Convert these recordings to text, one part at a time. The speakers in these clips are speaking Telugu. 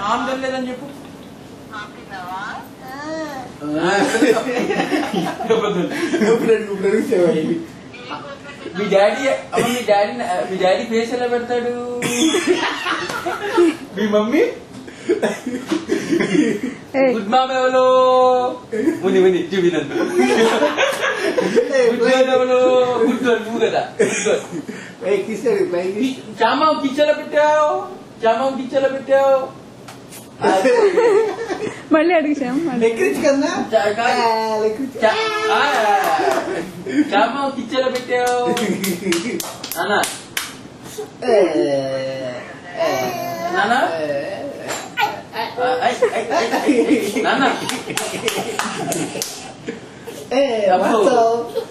ఆమ్దం లేదని చెప్పు. మీ డాడీ ఫేస్ ఎలా పెడతాడు? మీ మమ్మీ గుడ్ మామ్ ఎవరు? ముందు చూపినందు ఎవరు? గుడ్ గర్ల్ నువ్వు కదా. చామావు కిచెన్లో పెట్టావు, చామావు కిచెన్లో పెట్టావు. మళ్ళీ అడిగాం చామావు కిచెన్లో పెట్టావు నాన్న. నాన్న నాన్న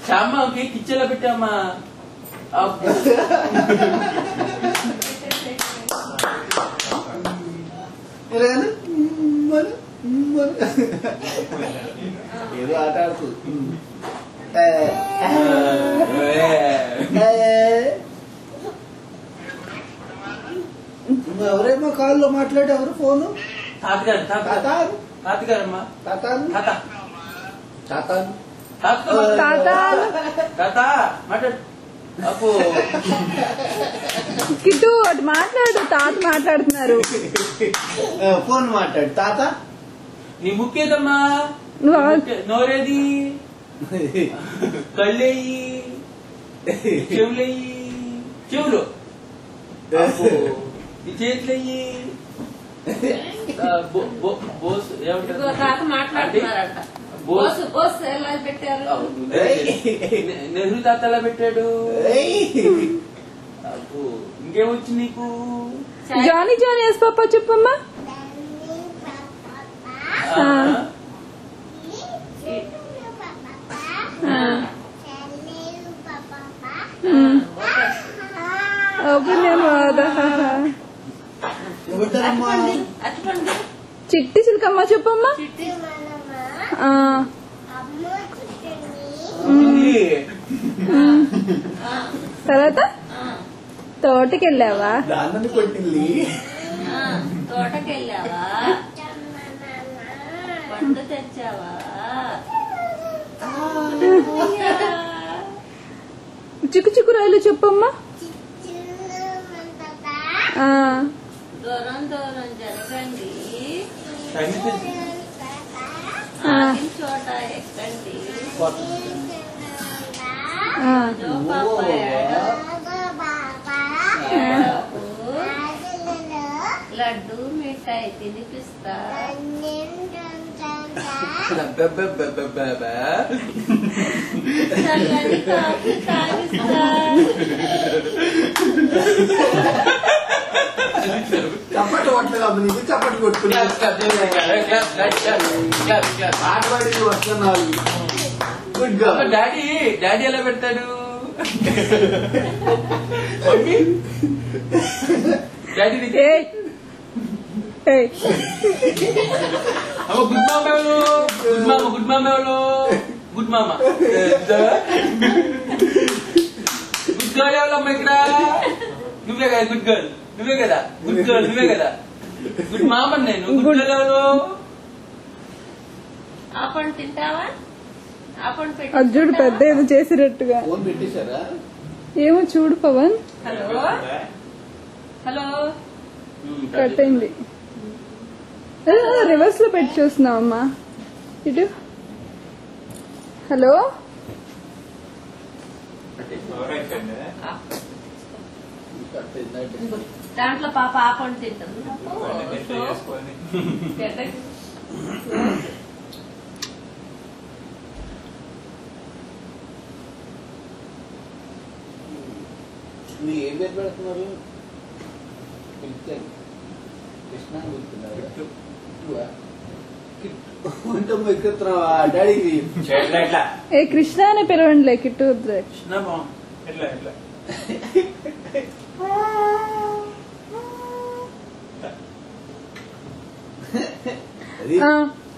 చామాకి కిచెన్లో పెట్టామా? ఏదో ఆట ఆడుతూ ఎవరేమో కాల్లో మాట్లాడే ఎవరు ఫోను? తాతగారు తాతగారమ్మా. తాత మాట్లాడు. అప్పు కిట్టు అటు మాట్లాడు. తాత మాట్లాడుతున్నారు. ఫోన్ మాట్లాడు. తాత నీ ముక్కేదమ్మా? నోరేది? కళ్ళేయి, చెవులయ్యి, చెవులు ఈ చేతులయ్యి. నెహ్రూ తాత ఎలా పెట్టాడు? ఇంకేమొచ్చి నీకు? జానీ జానీ ఎస్ పాపా చెప్పమ్మా. చిట్టి చిలకమ్మ చెప్పమ్మా. తర్వాత తోటకెళ్ళావా? తోటకెళ్ళావా? పండు తెచ్చావా? చిక్కు చిక్కు రాయలు చెప్పమ్మా. దూరం దూరం జరగండి, చోట ఎక్కండి. లడ్డు మిఠాయి తినిపిస్తా. చల్లని కాఫీ తాగిస్తా. చప్పట్లు కొట్టలేదు. చప్పట్లు కొట్టుకున్నా వస్తున్నావు. డాడీ ఎలా పెడతాడు? గుడ్ మామ ఎవరు? గుడ్ మామ ఎవరు? గుడ్ మామ గుడ్ గర్ల్ ఎవరమ్మా ఇక్కడ? నువ్వే కదా గుడ్ గర్ల్. నువ్వే కదా గుడ్ గర్ల్. నువ్వే కదా గుడ్ మామ. నేను గుడ్ గర్ల్ ఎవరు? ఆపండి తింటావా? అర్జుడు పెద్ద ఏదో చేసినట్టుగా పెట్టేశారా? ఏమో చూడు పవన్. హలో హలో కట్ అయింది. రివర్స్ లో పెట్టి చూస్తున్నావమ్మా. ఇటు హలో. దాంట్లో పాప ఆపండి తింటుంది. మీరు ఏం పేరు పెడుతున్నారు? కృష్ణ ఎక్కుతున్నావా డాడీకి? ఏ కృష్ణ అనే పిలవండిలే. కిట్టు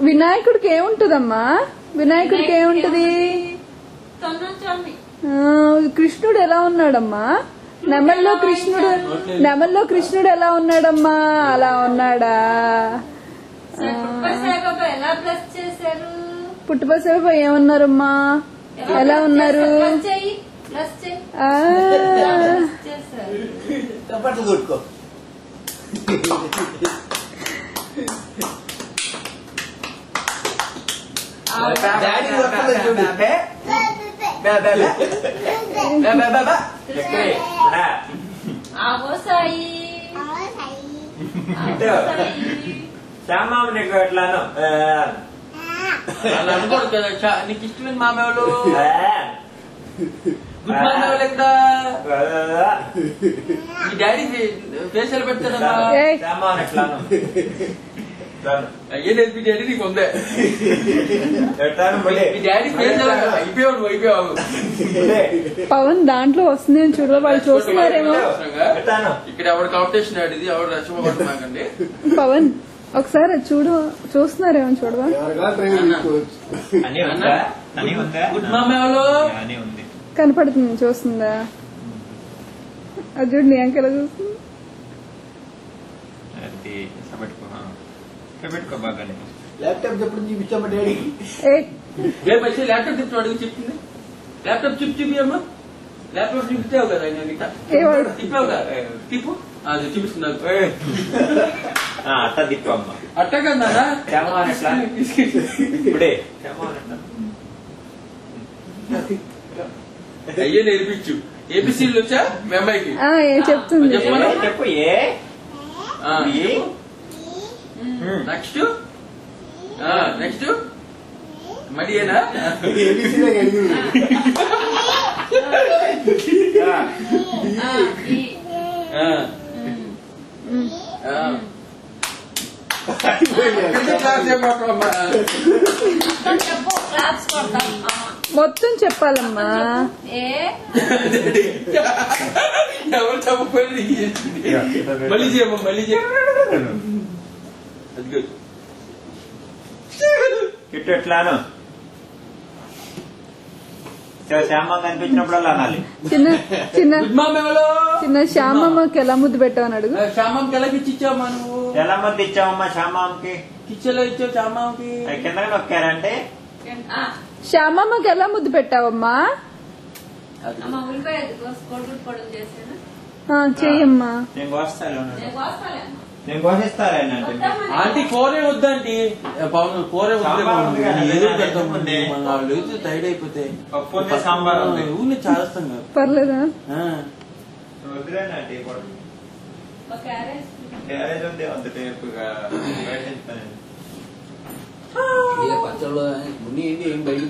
వినాయకుడికి ఏముంటదమ్మా? వినాయకుడికి ఏముంటది? తొన్నం చోమి. కృష్ణుడు ఎలా ఉన్నాడమ్మా? నెమల్లో కృష్ణుడు ఎలా ఉన్నాడమ్మా? అలా ఉన్నాడా? పుట్టపర్తి ఎలా ప్లస్ చేశారు? పుట్టుపసేపు ఏమన్నారమ్మా? ఎలా ఉన్నారు? ప్లస్ చేశారు. చప్పట్లు కొట్టుకో. డాడీ వస్తుంది చూడు. ఆవో సాయి. శ్యామామ నీకు ఎట్లాను అలా అనుకోడు కదా. నీకు ఇష్టమైన మామేవాళ్ళు గుడ్ మామేవాళ్ళు ఎక్కడ? మీ డాడీ ఫేషియల్ పెడతాడమ్మా. శ్యామామ ఎట్లాను అయ్యే మీ డాడీ నీకు ఉందే. ఎట్లాను మీ డాడీ ఫేషియల్ అయిపోయావు. పవన్ దాంట్లో వస్తుంది చూడ, వాళ్ళు చూస్తున్నారేమో. ఇక్కడ ఎవరు కాంపిటీషన్ ఆడిది, ఎవరు రక్షపడుతున్నాకండి. పవన్ ఒకసారి చూస్తున్నారేమో చూడవా. గుడ్ మామేవాళ్ళు కనపడుతుంది, చూస్తుందా? అది చూడు, నీ అంకెలా చూస్తుంది. ల్యాప్టాప్ ఎప్పుడు చూపించామా డాడీకి? రేపు వచ్చి ల్యాప్టాప్ తిప్పి అడుగు చెప్పింది. ల్యాప్టాప్ చూపి అమ్మా. ల్యాప్టాప్ చూపిస్తావు కదా తిప్పావు కదా, తిప్పు. అది చూపిస్తున్నా అట్ట తిప్పమ్మా. అట్ట కదా ఇప్పుడే అయ్యే నేర్పించు. ఏబిసిలు వచ్చా మీ అమ్మాయికి? చెప్తుంది. చెప్పమను. చెప్పు. నెక్స్ట్ నెక్స్ట్ మరి ఏనా? మొత్తం చెప్పాలమ్మా. ఎవరు చెప్పకపోయినా మళ్ళీ చేయమ్మా, మళ్ళీ చేయ. అది ఇటు ఎట్లాను శ్యామ కనిపించినప్పుడు అనాలి. చిన్న శ్యామమ్మకి ఎలా ముద్దు పెట్టావని అడుగు. శ్యామకి ఎలా పిచ్చిచ్చావమ్మా నువ్వు? ఎలా ముద్దు ఇచ్చావమ్మా శ్యామకి? కిచ్చెలో ఇచ్చావు శ్యామకి. కింద నొక్కారంటే శ్యామమ్మకి ఎలా ముద్దు పెట్టావమ్మా? చెయ్యమ్మా. నేను కోస్తాను, నేను కోసిస్తానంటే. ఆంటీ కూరే వద్దంటీ. పవన్ కూరే వద్దు, టైడ్ అయిపోతే సాంబార్ ఊరిని చాలాస్తాం కదా. పర్లేదా? వద్దులేనంటే క్యారేజ్ ఉంది అంత టేపుగా పచ్చళ్ళు ముని ఏం బయట